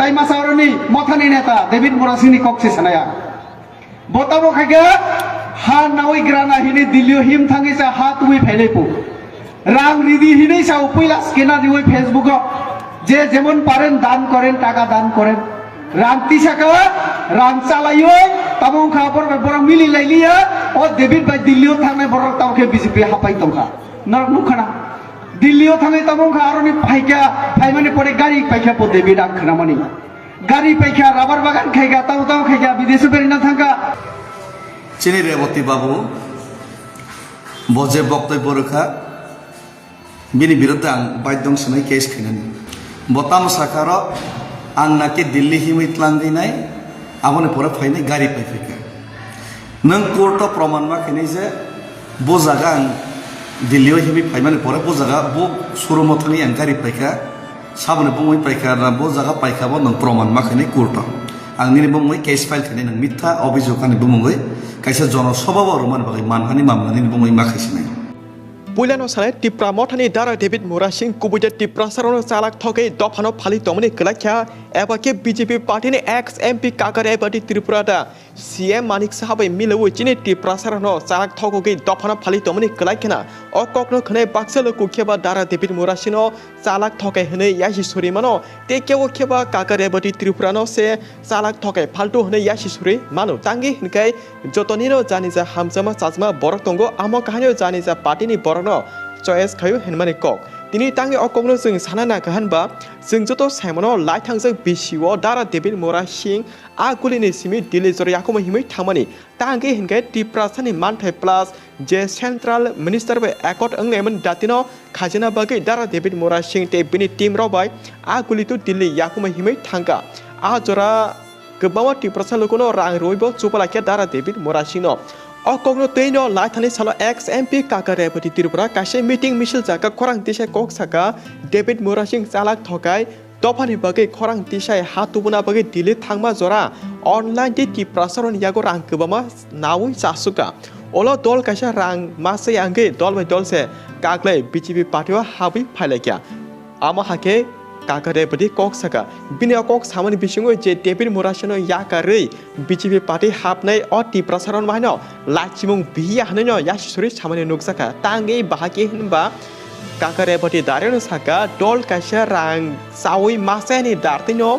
Belai Masaurani, Motani Neta, David Morasini Coxis and I. Botamo Kaga, Han Nawi Grana Hini Dilio him Tangisa Hat with Helepu. Ram Ridi Hinisa Upila Skina with Facebook. যে যেমন পারেন দান করেন টাকা দান করেন রামতি সাকা রাম চালাইও তামং খাবার বড় মিলি লাইলিয়া ও দেবির বাই দিল্লিও থানে বড় তাওকে বিজেপি হাপাই তংখা নর মুখানা দিল্লিও থানে তামং খা আরনি ফাইকা ফাইমানে পরে গাড়ি পাইখা পো দেবি ডাক খানামানি গাড়ি পাইখা রাবার বাগান খাইগা তাও তাও খাইগা বিদেশে বেরিনা থাকা চিনি রেবতী বাবু বজে বক্তব্য রক্ষা বিনি বিরুদ্ধে আং বাইদং সনাই কেস খাইনানি বতাম সাকার আং নাকি দিল্লি হিমিতলাঙ্গিনাই আমনে পরে ফাইনাই গাড়ি পাইফেকা নং কোর্ট প্রমাণ মা খাইনাই যে বো জায়গা আং দিল্লিও হিমি ফাইমানে পরে বো জায়গা বো সুরমথানি আং গাড়ি পাইকা সাবনে বমই পাইকা না বো জায়গা পাইকাবো নং প্রমাণ মা খাইনাই কোর্ট আং নিনি বমই কেস ফাইল খাইনাই নং মিথ্যা অভিযোগ আনি বমই কাইসা জনসভাও রমান বাকি মানহানি মামলা নিনি বমই মা খাইছিনাই পুইলানো সালে টিপ্রা মথানি দারা ডেভিড মুরা সিং কুবুজে টিপ্রা সারনো চালাক থকে দফানো ফালি তমনি গলাখ্যা এবাকে বিজেপি পার্টিনি এক্স এমপি কাকারে এবাটি ত্রিপুরাটা সিএম মানিক সাহাবে মিলও চিনি টিপ্রা সারনো চালাক থককে দফানো ফালি তমনি গলাখ্যা অককনো খনে বাক্সলো কুখেবা দারা ডেভিড মুরা সিনো চালাক থকে হনে ইয়াসি সুরি মানো তে কেও খেবা কাকারে এবাটি ত্রিপুরানো সে চালাক থকে ফালতু হনে ইয়াসি সুরি মানো তাঙ্গি হিনকাই যতনিনো জানি যা হামজামা চাজমা বরক তঙ্গ আমো কাহানিও জানি যা পার্টিনি বরক চয়েস খায়ু হেনমানি কক তিনি তাঙ্গে অকগনো जों साना गाहानबा जों जतो साइमनो लाइ थांजों बिसिओ दारा डेभिड मुरा सिं आगुलिनि सिमि दिल्ली जर याकुम हिमै थामनि तांगे हिनगे टिप्रासानि मानथाय प्लास जे सेंट्रल मिनिस्टर बे एकट अंगनेमन दातिनो खाजना बागै दारा डेभिड मुरा सिं ते बिनि टीम रबाय आगुलितु दिल्ली याकुम हिमै थांगा आ जरा गोबावा टिप्रासा लोकोनो रां रोइबो चुपलाखे दारा डेभिड मुरा सिंनो অকগনো তেইনো লাইথানি সালো এক্স এমপি কাকারে পতি ত্রিপুরা কাশে মিটিং মিছিল জাকা খরাং তিশাই কক সাকা ডেভিড মুরা সিং চালাক থকাই দফানি বাগে খরাং তিশাই হাতুবুনা বাগে দিলে থাংমা জরা অনলাইন টি টিপ্রাসারন ইয়াগো রাং গোবামা নাউই চাসুকা ওলো দল কাশা রাং মাসে আঙ্গে দল বাই দলসে কাকলে বিজেপি পার্টিও হাবি ফাইলাইয়া আমা হাকে কাকারে পতি কক সাকা বিনে কক সামনি বিসিংও যে David Mura Singh ইয়াকারে BJP party হাবনাই অ টিপ্রাসারন মাইনো লাচিमुं बिया हननो यासिसुरि सामान्य नुकसाका तांगे बाहाके हनबा काकारे पति दारेनो साका दल काशा रां सावै मासेनि दारतिनो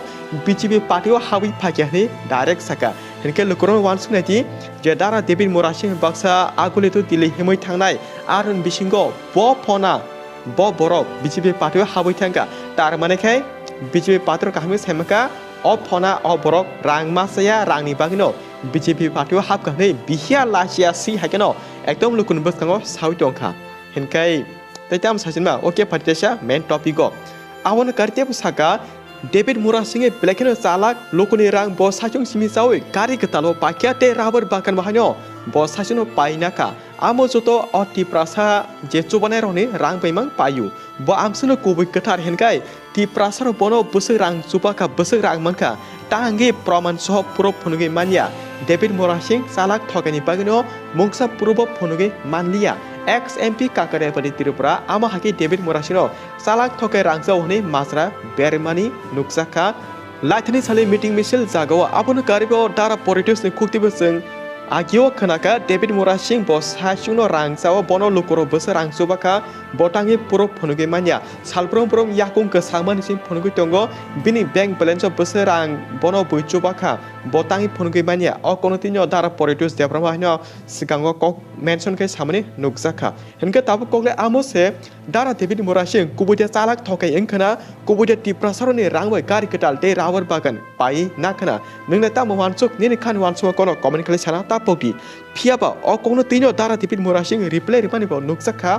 बिजेपि पार्टिओ हाबि फाकेनि डाइरेक्ट साका हेनके लुकरन वानसुनाति जे दारा डेभिड मुरा सिं बाक्सा आगुलितु दिल्ली हिमै थांनाय आरन बिसिंगो ब फना ब बरफ बिजेपि पार्टिओ हाबि थांगा तार मानेखाय बिजेपि पार्टिओ काहमि सेमका अ फना अ बरफ रां मासेया रांनि बागिनो বিজেপি পার্টিও হাবকানে বিহিয়া লাসিয়া সি হাকেনো একদম লুকুন বসকাঙ্গো সাউই টংখা হেনকাই তাইতাম সাজিনবা ওকে ফাটিসা মেন টপিক আওন কারতে সাকা ডেভিড মুরা সিং এ ব্লেকেনো চালাক লুকুনি রাং ব সাচুং সিমি চাওই গারি গতালো পাকিয়াতে রাবার বাগান বাহানো ব সাচুনো পাইনাকা আমো যত অতি প্রাসা যে চুবানে রনি রাং পাইমাং পায়ু ব আমসুনো কুবই কথার হেনকাই তি প্রাসার বনো বসে রাং চুপাকা বসে রাং মানকা তাঙ্গে প্রমাণ সহ পুরো ফনুগে মানিয়া ডেভিড মুরা সিং চালাক থকানি বাগিনো মুংসা পূর্ব ফনুগে মানলিয়া এক্স এমপি কাকারে পতি ত্রিপুরা আমা হাকি ডেভিড মুরা সিং চালাক থকে রাংজাও হনে মাসরা বেরমানি নুকসাকা লাইথানি সালে মিটিং মিছিল জাগাও আপনো কারিবো দারা পলিটিক্স नि खुक्तिबो जों आगियो खनाका डेभिड मुरा सिं बस हासिनो रांसाव बनो लुकरो बस रांसुबाका बटांगे पुरो फनुगे मानिया सालब्रम ब्रम याकुं के सांमानि सिं फनुगे तंगो बिनि बैंक बैलेंस बस रां बनो बुइचुबाका बटांगे फनुगे मानिया अ कोनोतिनो दारा पलिटिक्स देब्रामा हनो सिगांगो कक मेंशन के सामने नुकसाखा हनके ताबो कोगले आमोसे दारा डेभिड मुरा सिं कुबुदे चालाक थके एंखना कुबुदे टिप्रासारनि रांबै गारि कटाल दे रावर बागान पाइ नाखना नोंने तामो वानसुक निनि खान वानसुक कोनो कमेन्ट खालि साना तापौदि फियाबा अ कोनो तिनो दारा डेभिड मुरा सिं रिप्लाय रिपानिबो नुकसाखा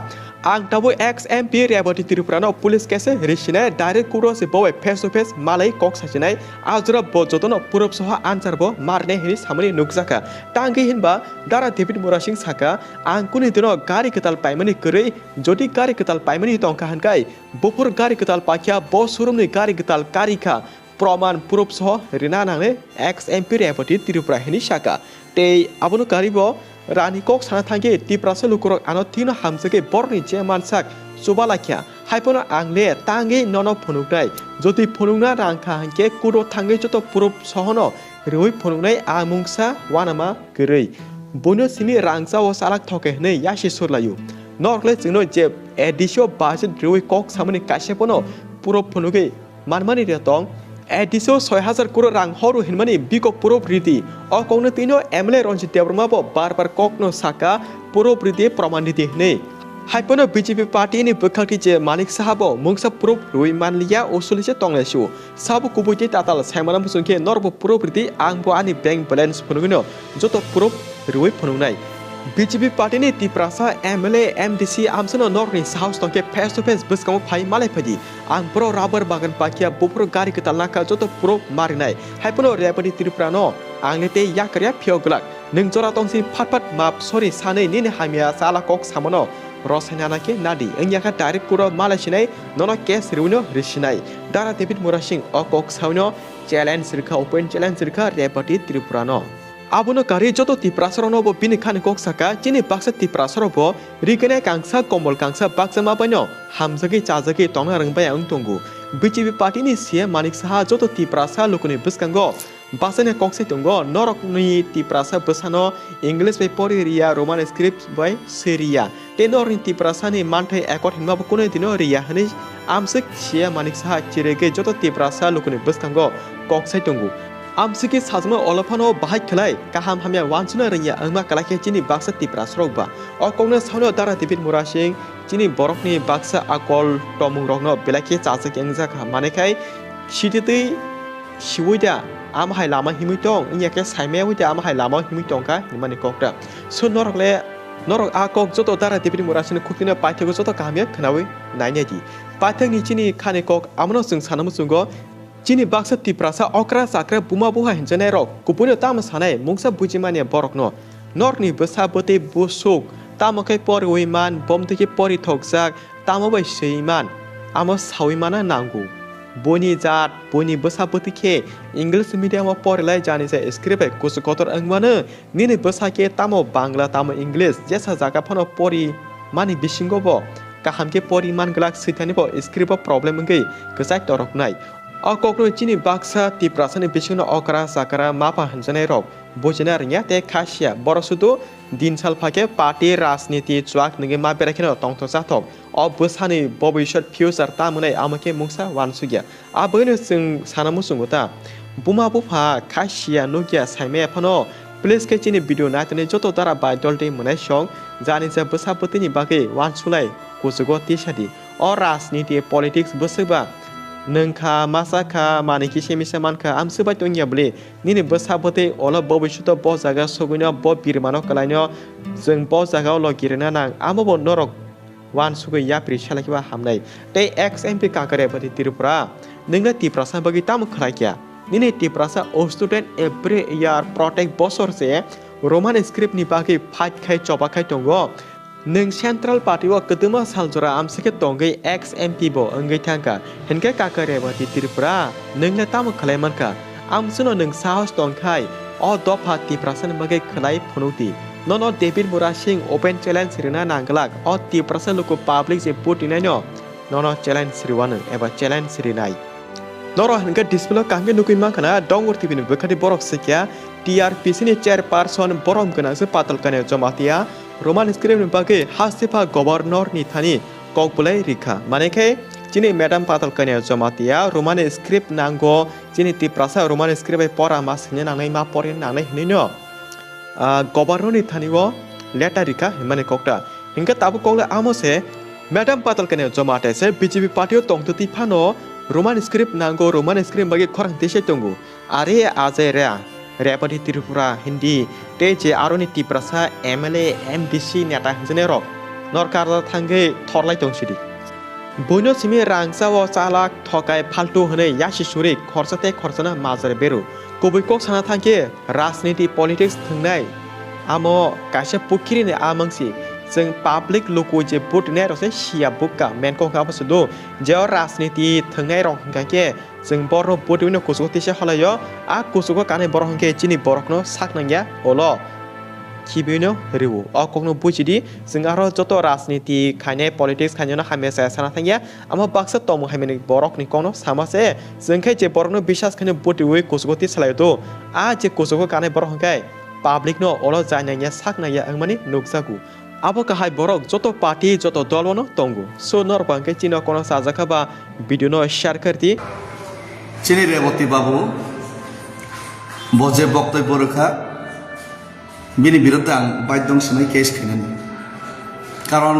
आं ताबो एक्स एमपि रेबती त्रिपुरानो पुलिस केसे रिसिनाय डाइरेक्ट कुरोसे बवे फेस टू फेस मालै कक साजिनाय आजरा बजतनो पुरब सह आन्सारबो मारने हिनि सामने नुकसाखा तांगे हिनबा दारा डेभिड मुरा सिं साका आं कुनि दिनो गारि कताल पाइमानि करै जदि गारि कताल पाइमानि तंका हनकाय बपुर गारि कताल पाखिया ब सुरुमनि गारि कताल कारिखा प्रमाण पुरब सह रिना नांने एक्स एमपि रेबती त्रिपुरा हिनि साका ते आबनो कारिबो रानी कक साना थांगे टिप्रासे लुकुरक आनो तिनो हामसके बरनि जे मानसाक soba lakia haipono angle tangi nono phunuknai joti phunukna rangkha hanke kuro thangai joto purup sohono roi phunuknai amungsa wanama gerei bono simi rangsa o salak thoke nei yashi surlayu norkle jingno je edisio budget roi kok samani kashepono purup phunuke manmani retong edisio 6000 crore rang horu hinmani biko purup riti o kongna tino emle ronjit debrma bo bar kokno saka purup riti pramaniti nei haipono BJP party ni bekalki je manik sahabo mungsa purup rui manliya usulise tonglesu sabu kubuti tatal saimana musungke norbo purup riti angbo ani bank balance phunugino joto purup rui phunungnai BJP party ni tiprasa MLA MDC amsono norni house tongke face to face buskamo phai malai phadi ang pro rubber bagan pakia bupro gari ketalnaka joto purup marinai haipono repadi tripura no anglete yakarya phioglak ningjora tongsi phatpat map sorry sanei ni hamia sala kok samono Rosananake Nadi, Enyaka direct Kuro Malashinai, Nono Kes Runo, Rishinai, Dara David Murashing, Okok Sauno, Challenge Circa, Open Challenge Circa, Repati Tripurano. Abono Kari Joto Tiprasarono, Binikan Koksaka, Jini Baksa Tiprasarobo, Rikane Kangsa, Komol Kangsa, Baksa Mapano, Hamzaki Chazaki, Tonga Rangbaya Untungu, BJP Party ni Sia Manik Saha, Joto Tiprasa, Lukuni Buskango. Basane kokse tunggo norok ni tiprasa besano English by Poriria Roman script by Syria tenor ni tiprasa ni mantai ekor hingga bukune dino ria hani amsik sia manik saha cirege joto tiprasa lukune beskango kokse tunggu amsiki sajma olafano bahai khlai kaham hamya wansuna ria angma kalake chini baksa tiprasa rokba o kongna sauno dara David Murashing chini borok ni baksa akol tomung rokno belake chajak engja manekai shititi shiwida am hai lama himitong nya ke saime wi am hai lama himitong ka nimani kokra so norok akok joto dara David Murashing kutina paithego joto kamya khnawi naine di paithang ni chini khane kok amno sung sanamu sungo chini baksa tiprasa okra sakra buma buha hinjane rok kupuno tam sanai mungsa bujimane borokno norni besa bote busuk tamokai por wiman bomteke pori thokjak tamobai seiman amo sawimana nangu Boni jat, boni besa betike, English medium of porelai jani se script kusukotor angmana, nini besa ke tamo Bangla tamo English, jesa jaga pano pori mani bishingo bo, kaham ke pori man glak sitani bo script problem ngai, kesak torok nai. Okokno chini baksa tiprasani bishingo okra sakara mapa hanjane rok, bojana ringya te khasya borosudu din sal phake party rajniti chwak nge ma berakino tongto sathok o busani bobishot future tamunai amake mungsa wansugya abone sing sanamu sunguta buma bufa khasya nokia saime phano please ke chini video natne joto tara by dolte munai song jani se busapotini bage wansulai kusugo tisadi o rajniti politics busuba Nengka masaka maniki semisamanka amsuba tongya bli nini besabote ola bobishuto bo jaga soguna bo birmano kalaino jeng bo jaga lo girena nang amobo norok wan sugai yapri shalakiba hamnai tei XMP kakare bati Tripura ningla tiprasa bagi tam khlakya nini tiprasa o student every year protect bosor se roman script ni bagi fight khai choba khai tongo Neng Central Party wa kedema saljora amsike tongai XMP bo engai thangka henke kakare bati Tripura neng la tam khlaiman ka amsuno neng sahos tongkai o do party prasan bagai khlai phonuti nono David Murashing open challenge rina nanglak o tiprasa loko public je putinano nono challenge sriwana eba challenge srinai noro henke display kangge nukui makana dongor tv ni bekhati borok sekya TRPC ni chairperson borom kana se patal kane jamatia Roman script bage hasipa governor ni thani kokpulai rikha maneke chini madam patal kane jamatia Roman script nango chini tiprasa Roman script pora masne nangai ma pore nangai hinino governor ni thani wo leta rikha mane kokta hinga tabu kongla amose madam patal kane jamate se BJP party tongtuti phano Roman script nango Roman script bage khorang deshe tongu are ajaira Repati Tripura Hindi teje aroni tiprasa MLA MDC neta jenero norkar thange thorlai tongsidi boino simi rangsa wo chalak thokai phaltu hone yashi suri khorsate khorsana mazar beru kobui kok sana thange rajniti politics thngnai amo kaise pukiri ne amangsi jeng public loko je put ne rose sia bukka men ko ka pasudo je rajniti thngai rong hangke jeng boro putino kusuko tise halayo a kusuko kane borong ke chini borokno saknangya olo খিবিনো রিউ অকনো বুঝিদি जों आरो जत राजनीति खायनाय politics खायनो हामेसा साना थांगिया आमा बाक्सा तमु हामेनि बरकनि कोनो सामासे जोंखाय जे बरनो बिश्वास खाने बुटिवे कुसगति सलायतो आ जे कुसगो काने बरहंखाय public no अल जायनाया साकनाया अंगमानि नुकसागु आबो काहाय बरक जत पार्टी जत दलवनो तंगु सो नरबांके चिनो कोनो साजाखाबा भिडियो नो शेयर करती চিনি রেবতী বাবু বজে বক্তব্য রেখা বিনি বিরুদ্ধে আং বাধ্যং সময় কেস খাইনানি কারণ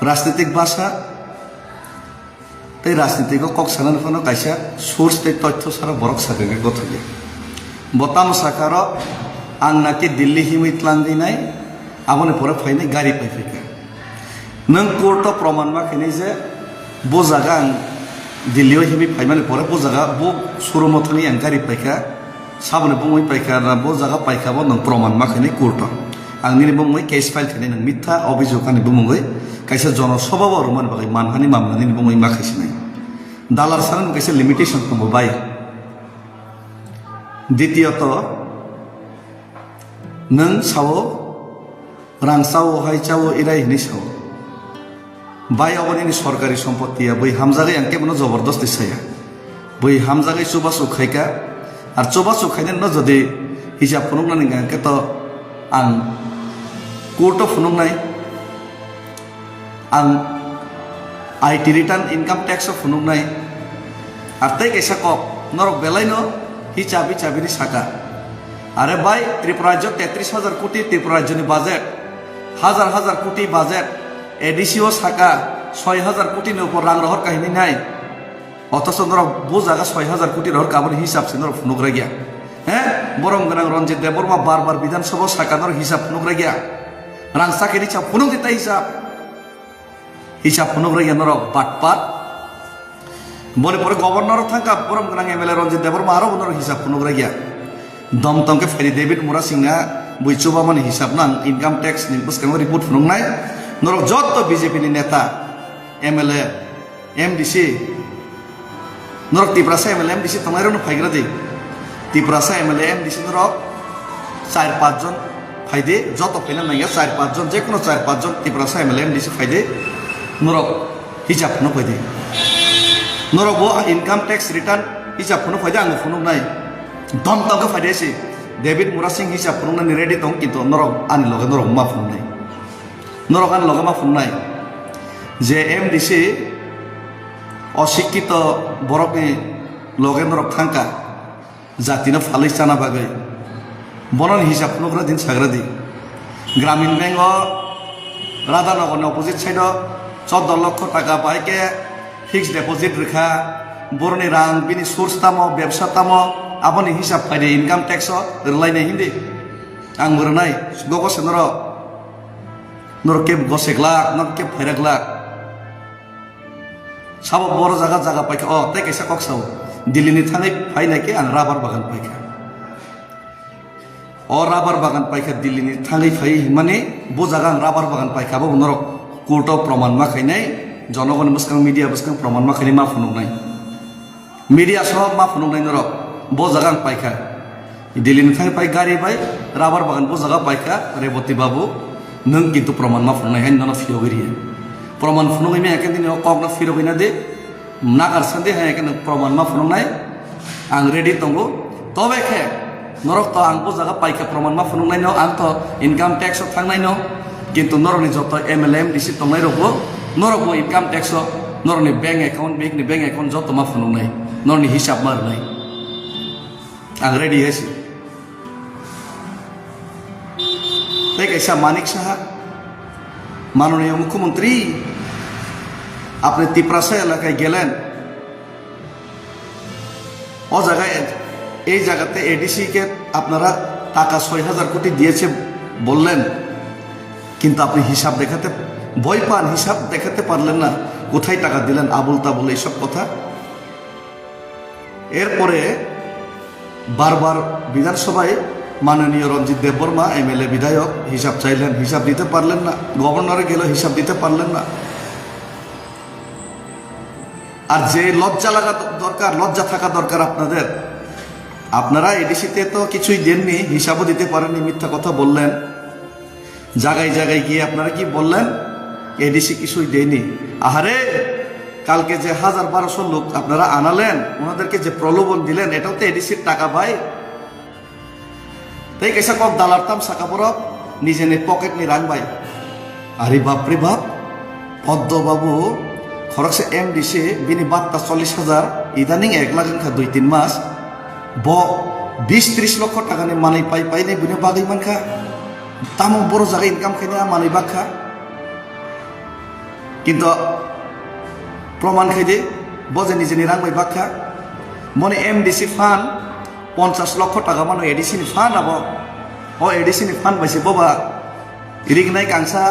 রাজনৈতিক ভাষা তাই রাজনীতিক কক সানার কোনো কাইসা সোর্স তাই তথ্য সারা বরক সাকাকে গথলে বতাম সাকার আং নাকি দিল্লি হিমিত লাঙ্গিনাই আমনে পরে ফাইনাই গাড়ি পাইফাইকা নং কোর্ট প্রমাণ মাখাইনাই যে বো জায়গা আং দিল্লিও হিমি ফাইমানে পরে বো জায়গা বো সুরু মতনি আং গাড়ি পাইকা সাবনে বমই পাইকা না বো জায়গা পাইকাবো নং প্রমাণ মাখাইনাই কোর্ট आंनि बुंबाय केस फाइल खाने नों मिथ्या अभियोग आंनि बुंबाय कायसे जनसभा रमान बागै मानहानि मामलानि बुंबाय माखासे नाय दालार सारन कायसे लिमिटेशन बुंबाय द्वितीयत नों सावो रांसावो हायचावो इराय हिनि सावो बाय अबनि सरकारि सम्पत्तिया बै हामजागै आंके बनो जबरदस्ती साया बै हामजागै सुबा सुखायका आर सुबा सुखायने न जदि हिसाब फुनुंनानि गांके तो आं कोर्ट फुनुंनाय आं आईटी रिटार्न इनकाम टैक्स फुनुंनाय आर तै कैसा कक नरक बेलायनो हिसाब हिसाबनि साका आरे बाय त्रिपुरा राज्य 33,000 कोटी त्रिपुरा राज्यनि बाजेट हाजार हाजार कोटी बाजेट एडिसिओ साका 6,000 कोटीनि ऊपर रां रहर काहिनी नाय अथच नरक बो जागा 6,000 कोटी रहर काबनि हिसाब से नरक फुनुग्रा गया हैं बरम गनां रंजित देबरमा बार बार विधानसभा साकानर हिसाब फुनुग्रा गया रां साकेनि चा फुनुग दिता हिसाब फुनुग्रा गया नरक बाटपाट बने परे गवर्नर थांका बरम गनां एमएलए रंजित देबरमा आरो नरक हिसाब फुनुग्रा गया दम तंके फेरि डेविड मुरा सिंहा बुइचोबा माने हिसाब नां इनकाम टैक्स नि बुसकांग रिपोर्ट फुनुंगनाय नरक जत्त बीजेपी नि नेता एमएलए एमडीसी नरक तिब्रासा एमएलए एमडीसी तंगायरनो फाइग्रा दे त्रिपुरासा एमएलए एमडीसी नरक 4-5 जन फायदे जत फैना नांगिया 4-5 जन जेकुनो 4-5 जन त्रिपुरासा एमएलए एमडीसी फायदे नरक हिसाब फुनु फायदे नरक बो इनकाम टैक्स रिटर्न हिसाब फुनु फायदे आंगो फुनुनाय दम तंगो फायदे से डेविड मुरा सिंह हिसाब फुनुनाय रेडी दं किन्तु नरक आनि लगे नरक मा फुनुनाय नरक आनि लगे मा फुनुनाय जे एमडीसी अशिक्षित बरकनि लगे नरक थांका जातिनो फालै जाना बागै बनन हिसाब फुनुग्रा दिन साग्रा दी ग्रामीण बैंक राधानगर अपोजिट साइड 14 लक्ष टाका बाइके फिक्स डिपॉजिट रेखा बरनि रां बिनि सोर्स तामो व्यवसा तामो आबनि हिसाब फायदे इनकाम टैक्स रलायनाय हिंदी आं मोरनाय गगसे नर के गसेक लाख न के फैराक लाख साबो बर जागा जागा पाइका अ तै कैसा कक्साव दिल्लीनि थाङै फायनायके आं राबार बागान पाइका अ राबार बागान पाइका दिल्लीनि थाङै फाय माने बो जागा आं राबार बागान पाइकाबो नरक कोर्ट प्रमाण माखायनाय जनगण बुसकां मीडिया बुसकां प्रमाण माखायनाय मा फुनुंनाय मीडिया सह मा फुनुंनाय नरक बो जागा आं पाइका दिल्लीनि थाङै पाइ गारि बाय राबार बागान बो जागा पाइका रेवती बाबू नों किन्तु प्रमाण मा फुनुंनाय हाय नन फियोगिरिया प्रमाण फुनुंनाय मे एके दिन ककना फिरोगिना दे नागार संदे है कि प्रमाण मा फुनुंनाय आं रेडी दंगो तबे खे नरक तो आं बो जागा पाइका प्रमाण मा फुनुंनाय न आं तो इनकाम टैक्स थांनाय न किन्तु नरनि जत एमएलए एमडीसी तंनाय रबो नरकबो इनकाम टैक्स नरनि बैंक एकाउंट जत मा फुनुंनाय नरनि हिसाब मारनाय आं रेडी हेसि तै कैसा मानिक साहा माननीय मुख्यमंत्री আপনি তিপ্রাসা এলাকায় গেলেন ও জায়গায় এই জায়গাতে এডিসি কে আপনারা টাকা 6,000 কোটি দিয়েছে বললেন কিন্তু আপনি হিসাব দেখাতে ভয় পান হিসাব দেখাতে পারলেন না কোথায় টাকা দিলেন আবুল তাবুল এইসব কথা এরপরে বারবার বিধানসভায় মাননীয় রঞ্জিত দেববর্মা এমএলএ বিধায়ক হিসাব চাইলেন হিসাব দিতে পারলেন না গভর্নরে গেল হিসাব দিতে পারলেন না আর যে লজ্জা লাগা দরকার লজ্জা থাকা দরকার আপনাদের আপনারা এডিসিতে তো কিছুই দেননি, হিসাবও দিতে পারেননি, মিথ্যা কথা বললেন। জায়গায় জায়গায় গিয়ে আপনারা কি বললেন, এডিসি কিছুই দেয়নি। আহারে, কালকে যে 1000-1200 লোক আপনারা আনালেন, ওনাদেরকে যে প্রলোভন দিলেন, এটাও তো এডিসির টাকা ভাই। তাই কেসা কক দালারতাম সাকা পরক নিজে নে পকেট নি রাং ভাই। আরে বাপরে বাপ, পদ্মবাবু খরকসে এমডিসি বিনি বার্তা 40,000, ইদানিং 1 লাখ 2-3 মাস 20-30 লক্ষ টাকা নি মানাই পাই নে বিনে বাগাই মানখা তামো বড় জায়গায় ইনকাম খাইনে মানাই বাখা। কিন্তু প্রমাণ খাইদে বজে নিজে নি রাংবাই বাখা মনে এমডিসি ফান্ড 50 লক্ষ টাকা মানো এডিসি নি ফান্ড আবো ও এডিসি নি ফান্ড পাইছে বাবা। রিগনাই কাংসা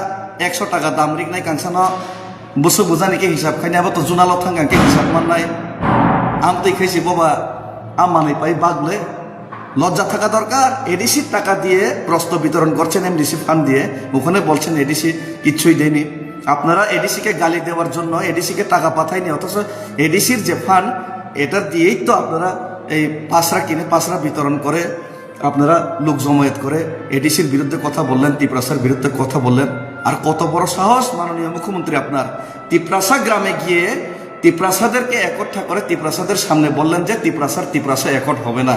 100 টাকা দাম, রিগনাই কাংসা ন বসু বুঝানিকে হিসাব খাইনি আবার তো জুনালো থাঙ্গাকে হিসাব মাননাই আম তুই খাইছি বাবা। আম মানাই পাই বাগলে লজ্জা থাকা দরকার। এডিসির টাকা দিয়ে প্রস্তাব বিতরণ করছেন এমডিসি ফান্ড দিয়ে, ওখানে বলছেন এডিসি কিচ্ছুই দেয়নি। আপনারা এডিসিকে গালি দেওয়ার জন্য এডিসিকে টাকা পাঠায়নি, অথচ এডিসির যে ফান্ড এটা দিয়েই তো আপনারা এই পাসরা কিনে পাসরা বিতরণ করে আপনারা লোক জমায়েত করে এডিসির বিরুদ্ধে কথা বললেন, তিপ্রাসার বিরুদ্ধে কথা বললেন। আর কত বড় সাহস মাননীয় মুখ্যমন্ত্রী আপনার, তিপ্রাসা গ্রামে গিয়ে তিপ্রাসাদেরকে একঠা করে তিপ্রাসাদের সামনে বললেন যে তিপ্রাসা একট হবে না।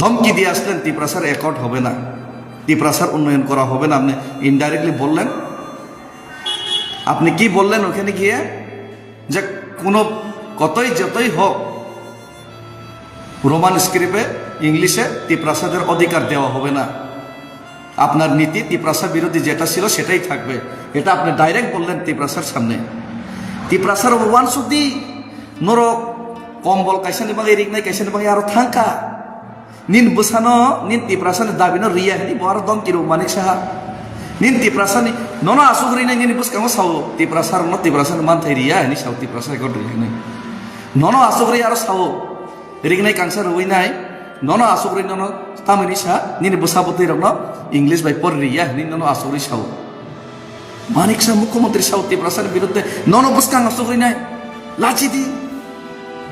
ধমকি দিয়ে আসলেন তিপ্রাসার একট হবে না, তিপ্রাসার উন্নয়ন করা হবে না। আপনি ইনডাইরেক্টলি বললেন। আপনি কি বললেন ওখানে গিয়ে, যে কোনো যতই হোক রোমান স্ক্রিপ্টে ইংলিশে তিপ্রাসাদের অধিকার দেওয়া হবে না। আপনার নীতি তিপ্রাসা বিরোধী যেটা ছিল সেটাই থাকবে, এটা আপনি ডাইরেক্ট বললেন তিপ্রাসার সামনে। তিপ্রাসার ওয়ান সুদি নর কম্বল কাইসানি বাঙে এরিক নাই কাইসানি বাঙে আরো থাঙ্কা নিন বুসানো নিন তিপ্রাসানি দাবিনো রিয়া হেনি বড় দম কিরো মানিক সাহা নিন তিপ্রাসানি ননো আসুগরি নাই নিন বুসকামো সাও তিপ্রাসার ন তিপ্রাসানি মানথাই রিয়া হেনি সাও তিপ্রাসা গড রিয়া নাই ননো আসুগরি আরো সাও এরিক নাই কাংসা রুই নাই ননো আসুগরি ননো তামিনি সা নিন বুসাবতই রং ইংলিশ বাই পর রিয়া হেনি ননো আসুগরি সাও মানিক সাহ মুখ্যমন্ত্রী সাউ তিপ্রাসার বিরুদ্ধে ননো বুসকাং আসুগরি নাই লাচি দি